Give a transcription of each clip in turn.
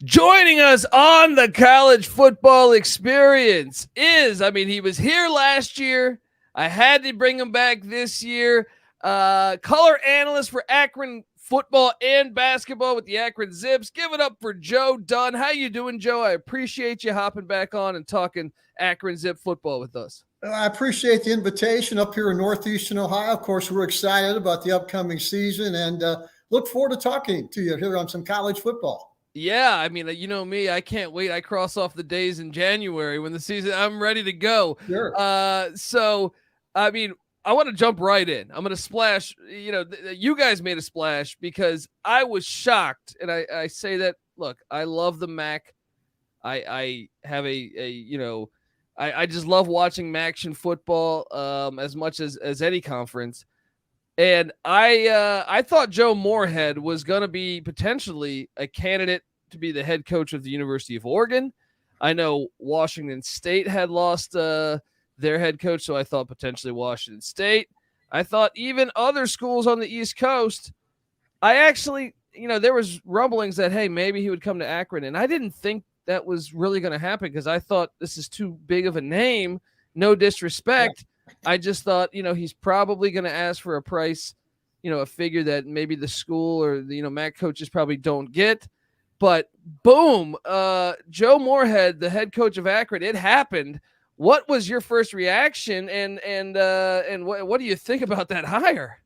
Joining us on the college football experience he was here last year. I had to bring him back this year. Color analyst for Akron football and basketball with the Akron Zips. Give it up for Joe Dunn. How you doing, Joe? I appreciate you hopping back on and talking Akron Zip football with us. I appreciate the invitation up here in Northeastern Ohio. Of course, we're excited about the upcoming season and look forward to talking to you here on some college football. Yeah, you know me, I can't wait. I cross off the days in January when the season, I'm ready to go. Sure. I want to jump right in. I'm going to splash. You guys made a splash because I was shocked. And I say that, look, I love the MAC. I have I just love watching MACtion football as much as any conference. And I thought Joe Moorhead was going to be potentially a candidate to be the head coach of the University of Oregon. I know Washington State had lost their head coach, so I thought potentially Washington State. I thought even other schools on the East Coast. I actually, there was rumblings that, hey, maybe he would come to Akron, and I didn't think that was really going to happen because I thought this is too big of a name. No disrespect. Yeah. I just thought, he's probably going to ask for a price, a figure that maybe the school or the, MAC coaches probably don't get. But boom, Joe Moorhead, the head coach of Akron, it happened. What was your first reaction, and what do you think about that hire?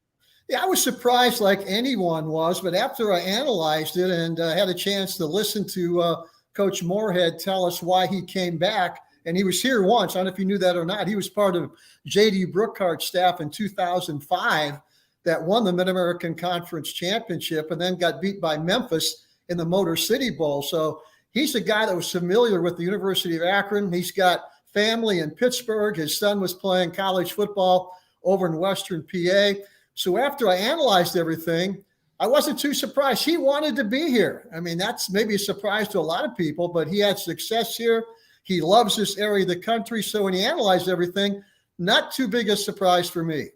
Yeah, I was surprised like anyone was, but after I analyzed it and had a chance to listen to Coach Moorhead tell us why he came back, and he was here once. I don't know if you knew that or not. He was part of J.D. Brookhart's staff in 2005 that won the Mid-American Conference Championship and then got beat by Memphis in the Motor City Bowl. So he's a guy that was familiar with the University of Akron. He's got family in Pittsburgh. His son was playing college football over in Western PA. So after I analyzed everything, I wasn't too surprised. He wanted to be here. That's maybe a surprise to a lot of people, but he had success here. He loves this area of the country. So when he analyzed everything, not too big a surprise for me.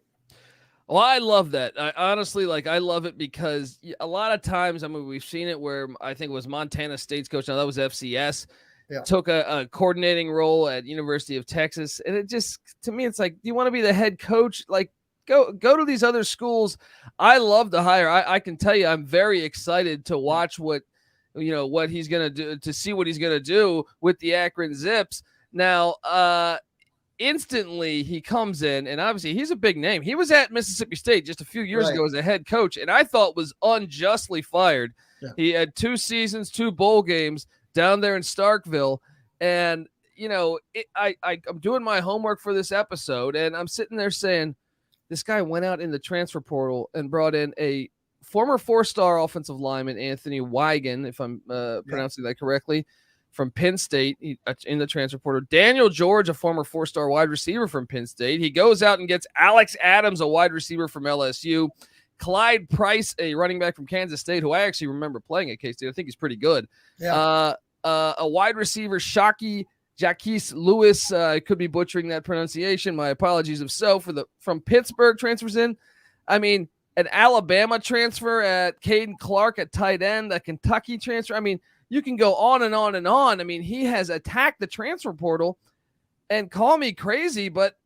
Well, I love that. I honestly, I love it because a lot of times, we've seen it where I think it was Montana State's coach. Now that was FCS. Yeah. Took a coordinating role at University of Texas. And it just, to me, it's like, do you want to be the head coach? Go to these other schools. I love the hire. I can tell you, I'm very excited to watch what he's going to do, to see what he's going to do with the Akron Zips. Now, instantly he comes in, and obviously he's a big name. He was at Mississippi State just a few years ago as a head coach, and I thought was unjustly fired. Yeah. He had 2 seasons, 2 bowl games down there in Starkville. And, I'm doing my homework for this episode, and I'm sitting there saying, this guy went out in the transfer portal and brought in a former 4-star offensive lineman, Anthony Wigan, if I'm pronouncing that correctly, from Penn State in the transfer portal. Daniel George, a former 4-star wide receiver from Penn State. He goes out and gets Alex Adams, a wide receiver from LSU. Clyde Price, a running back from Kansas State, who I actually remember playing at K-State. I think he's pretty good. Yeah. A wide receiver, Jaquise Lewis, I could be butchering that pronunciation. My apologies if so. From Pittsburgh transfers in. An Alabama transfer at Caden Clark at tight end, a Kentucky transfer. You can go on and on and on. He has attacked the transfer portal, and call me crazy, but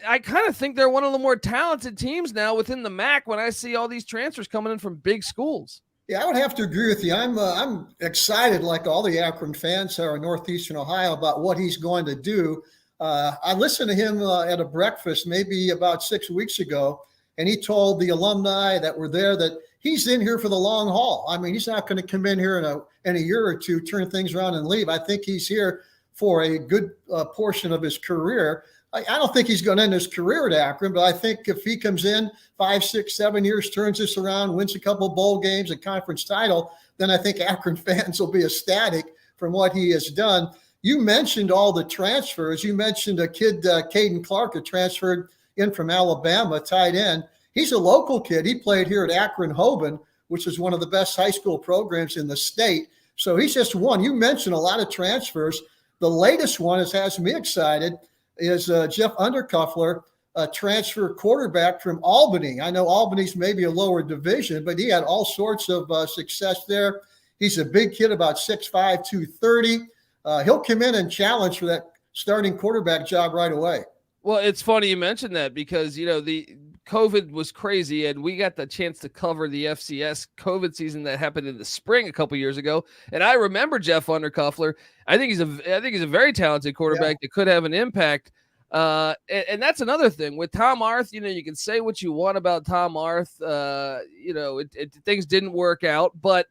I kind of think they're one of the more talented teams now within the MAC when I see all these transfers coming in from big schools. Yeah, I would have to agree with you. I'm excited, like all the Akron fans are in Northeastern Ohio, about what he's going to do. I listened to him at a breakfast maybe about 6 weeks ago, and he told the alumni that were there that he's in here for the long haul. He's not going to come in here in a year or two, turn things around and leave. I think he's here for a good portion of his career. I don't think he's going to end his career at Akron, but I think if he comes in 5, 6, 7 years, turns this around, wins a couple of bowl games, a conference title, then I think Akron fans will be ecstatic from what he has done. You mentioned all the transfers. You mentioned a kid, Caden Clark, that transferred in from Alabama, tight end. He's a local kid. He played here at Akron Hoban, which is one of the best high school programs in the state. So he's just one. You mentioned a lot of transfers. The latest one has me excited is Jeff Undercuffler, a transfer quarterback from Albany. I know Albany's maybe a lower division, but he had all sorts of success there. He's a big kid, about 6'5", 230. He'll come in and challenge for that starting quarterback job right away. Well, it's funny you mentioned that because, the COVID was crazy and we got the chance to cover the FCS COVID season that happened in the spring a couple years ago. And I remember Jeff Undercuffler. I think he's a very talented quarterback that could have an impact. And that's another thing with Tom Arth. You can say what you want about Tom Arth. Things didn't work out, but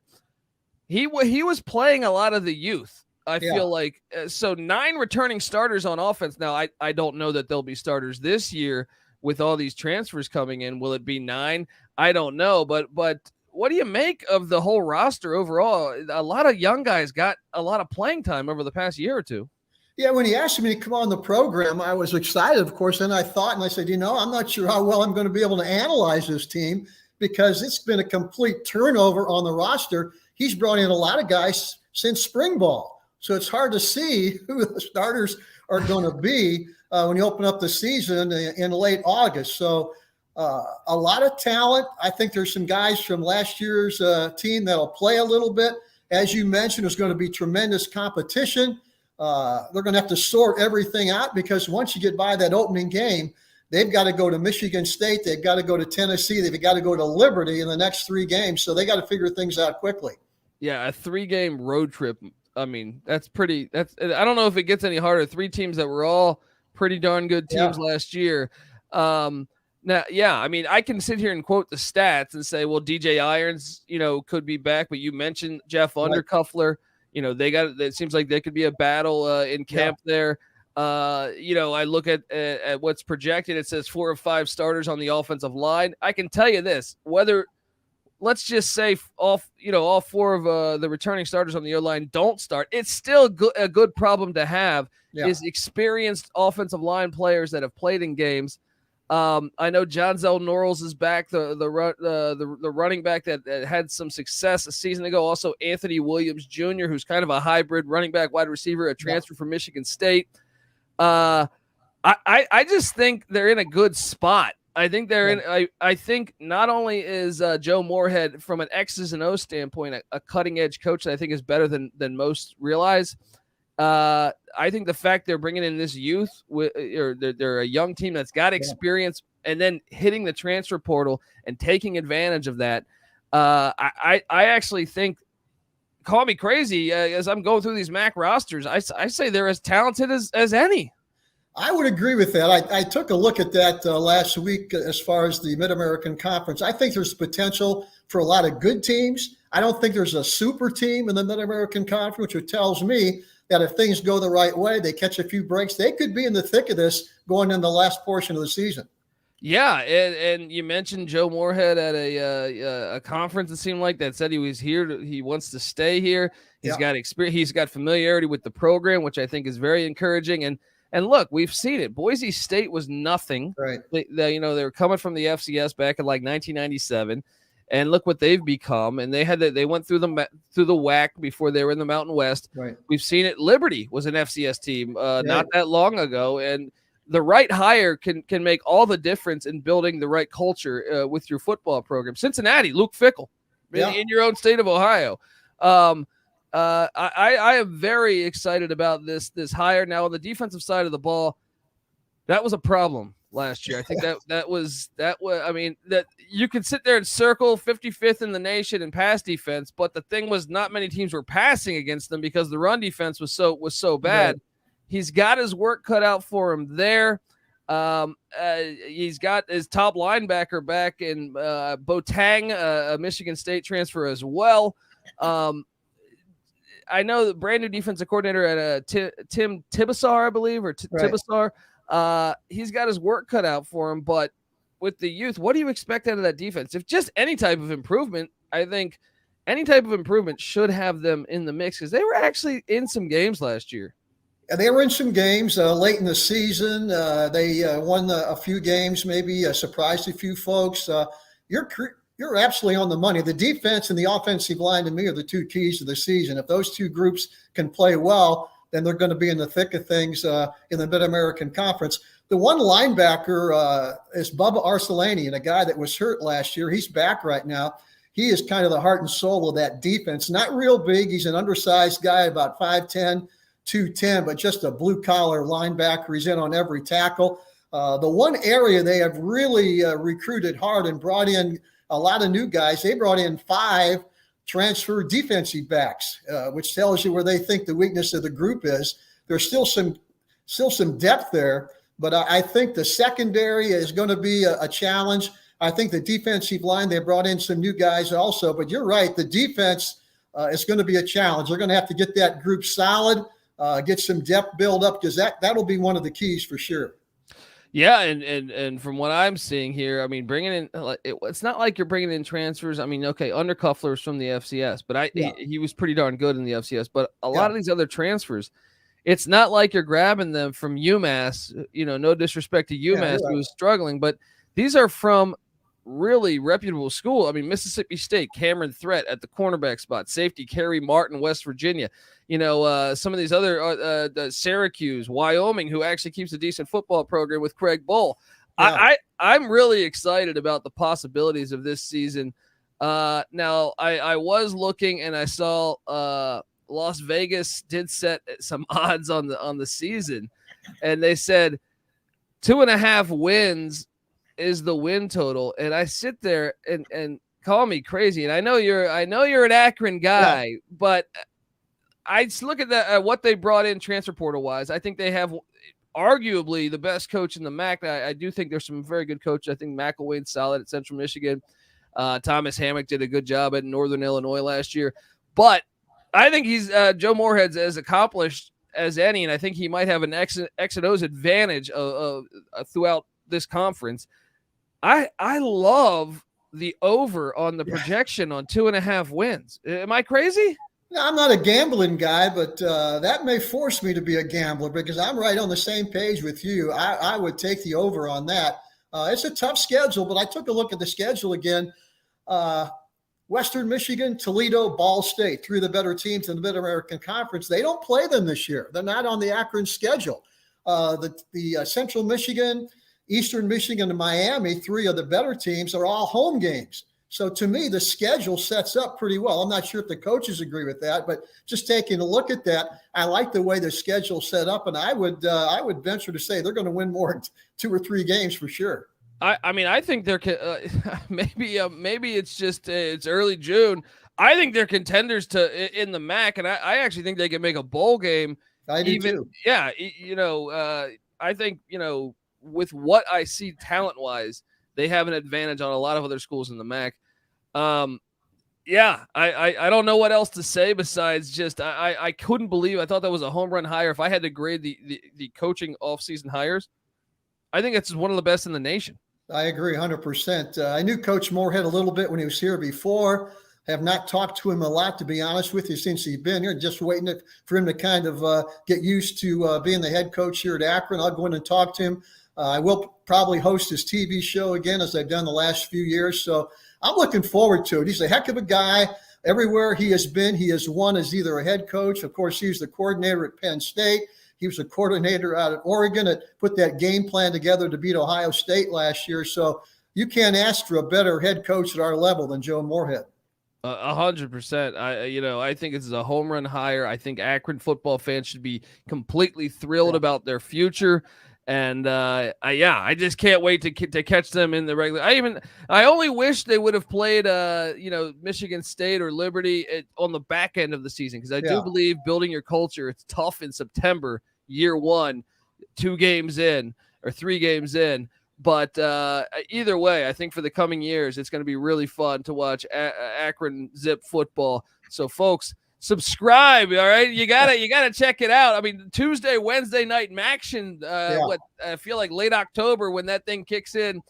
he was playing a lot of the youth. I feel like so 9 returning starters on offense. Now, I don't know that they'll be starters this year with all these transfers coming in. Will it be 9? I don't know. But what do you make of the whole roster overall? A lot of young guys got a lot of playing time over the past year or two. Yeah, when he asked me to come on the program, I was excited, of course. And I thought, and I said, I'm not sure how well I'm going to be able to analyze this team because it's been a complete turnover on the roster. He's brought in a lot of guys since spring ball. So it's hard to see who the starters are going to be when you open up the season in late August. So a lot of talent. I think there's some guys from last year's team that'll play a little bit. As you mentioned, there's going to be tremendous competition. They're going to have to sort everything out because once you get by that opening game, they've got to go to Michigan State. They've got to go to Tennessee. They've got to go to Liberty in the next 3 games. So they got to figure things out quickly. Yeah, a 3-game road trip. I mean, I don't know if it gets any harder. 3 teams that were all pretty darn good teams last year. I can sit here and quote the stats and say, well, DJ Irons, could be back, but you mentioned Jeff Undercuffler. It seems like there could be a battle in camp there. I look at what's projected. It says 4 or 5 starters on the offensive line. I can tell you this, let's just say all 4 of the returning starters on the O-line don't start. It's still a good problem to have is experienced offensive line players that have played in games. I know John Zell Norrells is back, the running back that had some success a season ago. Also Anthony Williams Jr., who's kind of a hybrid running back, wide receiver, a transfer from Michigan State. I just think they're in a good spot. I think they're in. I think not only is Joe Moorhead from an X's and O's standpoint a cutting edge coach that I think is better than most realize. I think the fact they're bringing in this youth, they're a young team that's got experience, and then hitting the transfer portal and taking advantage of that. I actually think, call me crazy, as I'm going through these MAC rosters, I say they're as talented as any. I would agree with that. I took a look at that last week as far as the Mid-American Conference. I think there's potential for a lot of good teams. I don't think there's a super team in the Mid-American Conference, which tells me that if things go the right way, they catch a few breaks, they could be in the thick of this going in the last portion of the season. Yeah, and you mentioned Joe Moorhead at a conference, it seemed like, that said he was here. He wants to stay here. He's got experience. He's got familiarity with the program, which I think is very encouraging. And look, we've seen it. Boise State was nothing. Right. They were coming from the FCS back in like 1997, and look what they've become. And they went through the WAC before they were in the Mountain West. Right. We've seen it. Liberty was an FCS team not that long ago, and the right hire can make all the difference in building the right culture with your football program. Cincinnati, Luke Fickell, in your own state of Ohio. I am very excited about this hire. Now, on the defensive side of the ball, that was a problem last year. I think that was I mean, that you could sit there and circle 55th in the nation in pass defense, but the thing was not many teams were passing against them because the run defense was so bad. Right. He's got his work cut out for him there. He's got his top linebacker back in Boateng, a Michigan State transfer as well. I know the brand new defensive coordinator at Tim Tibesar, I believe, or Tibesar. He's got his work cut out for him, but with the youth, what do you expect out of that defense? If just any type of improvement, I think any type of improvement should have them in the mix because they were actually in some games last year. They were in some games late in the season. They won a few games, maybe surprised a few folks. You're absolutely on the money. The defense and the offensive line, to me, are the 2 keys to the season. If those 2 groups can play well, then they're going to be in the thick of things in the Mid-American Conference. The one linebacker is Bubba Arcelani, and a guy that was hurt last year. He's back right now. he is kind of the heart and soul of that defense. Not real big. He's an undersized guy, about 5'10", 210, but just a blue-collar linebacker. He's in on every tackle. The one area they have really recruited hard and brought in a lot of new guys, they brought in 5 transfer defensive backs, which tells you where they think the weakness of the group is. There's still some depth there, but I think the secondary is going to be a challenge. I think the defensive line, they brought in some new guys also, but you're right. The defense is going to be a challenge. They're going to have to get that group solid, get some depth build up, because that'll be one of the keys for sure. Yeah, and from what I'm seeing here, I mean, bringing in it's not like you're bringing in transfers. I mean, okay, Undercuffler is from the FCS, but he was pretty darn good in the FCS. But a lot of these other transfers, it's not like you're grabbing them from UMass. No disrespect to UMass, who was struggling, but these are from really reputable school. I mean, Mississippi State, Cameron Threat at the cornerback spot, safety Kerry Martin, West Virginia. Some of these other Syracuse, Wyoming, who actually keeps a decent football program with Craig Bull. Yeah. I'm really excited about the possibilities of this season. Now I was looking and I saw Las Vegas did set some odds on the season, and they said 2.5 wins is the win total. And I sit there and call me crazy. And I know you're an Akron guy, but I just look at what they brought in transfer portal wise. I think they have arguably the best coach in the MAC. I do think there's some very good coaches. I think McElwain's solid at Central Michigan. Thomas Hammock did a good job at Northern Illinois last year, but I think he's Joe Moorhead's as accomplished as any. And I think he might have an X and O's advantage throughout this conference. I love the over on the projection on 2.5 wins. Am I crazy? No, I'm not a gambling guy, but that may force me to be a gambler because I'm right on the same page with you. I would take the over on that. It's a tough schedule, but I took a look at the schedule again. Western Michigan, Toledo, Ball State, 3 of the better teams in the Mid-American Conference. They don't play them this year. They're not on the Akron schedule. The Central Michigan, Eastern Michigan, and Miami, 3 of the better teams, are all home games. So to me, the schedule sets up pretty well. I'm not sure if the coaches agree with that, but just taking a look at that, I like the way the schedule set up, and I would venture to say they're going to win more than 2 or 3 games for sure. I mean, I think they're maybe it's just it's early June. I think they're contenders in the MAC, and I actually think they can make a bowl game. I do too. Yeah, I think with what I see talent-wise, they have an advantage on a lot of other schools in the MAC. I don't know what else to say besides just I couldn't believe. I thought that was a home run hire. If I had to grade the coaching offseason hires, I think it's one of the best in the nation. I agree 100%. I knew Coach Moorhead a little bit when he was here before. Have not talked to him a lot, to be honest with you, since he's been here. Just waiting for him to kind of get used to being the head coach here at Akron. I'll go in and talk to him. I will probably host his TV show again, as I've done the last few years. So I'm looking forward to it. He's a heck of a guy. Everywhere he has been, he has won as either a head coach. Of course, he was the coordinator at Penn State. He was a coordinator out at Oregon that put that game plan together to beat Ohio State last year. So you can't ask for a better head coach at our level than Joe Moorhead. 100%. I think this is a home run hire. I think Akron football fans should be completely thrilled about their future. And I just can't wait to catch them in the regular. I only wish they would have played Michigan State or Liberty on the back end of the season, because I do believe building your culture, it's tough in September, year 1, 2 games in or 3 games in. But either way, I think for the coming years, it's going to be really fun to watch Akron Zip football. So folks, subscribe. All right. You gotta check it out. I mean, Tuesday, Wednesday night action. I feel like late October when that thing kicks in.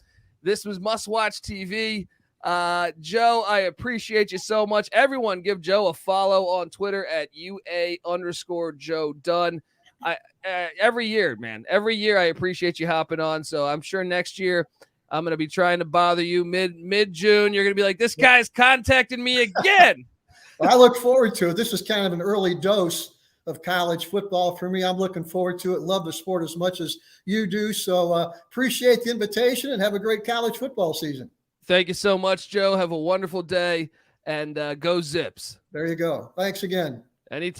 This was Must Watch TV. Joe, I appreciate you so much. Everyone give Joe a follow on Twitter at UA_Joe Dunn. Every year, I appreciate you hopping on. So I'm sure next year I'm going to be trying to bother you mid-June. You're going to be like, this guy's contacting me again. Well, I look forward to it. This is kind of an early dose of college football for me. I'm looking forward to it. Love the sport as much as you do. So appreciate the invitation and have a great college football season. Thank you so much, Joe. Have a wonderful day, and go Zips. There you go. Thanks again. Anytime.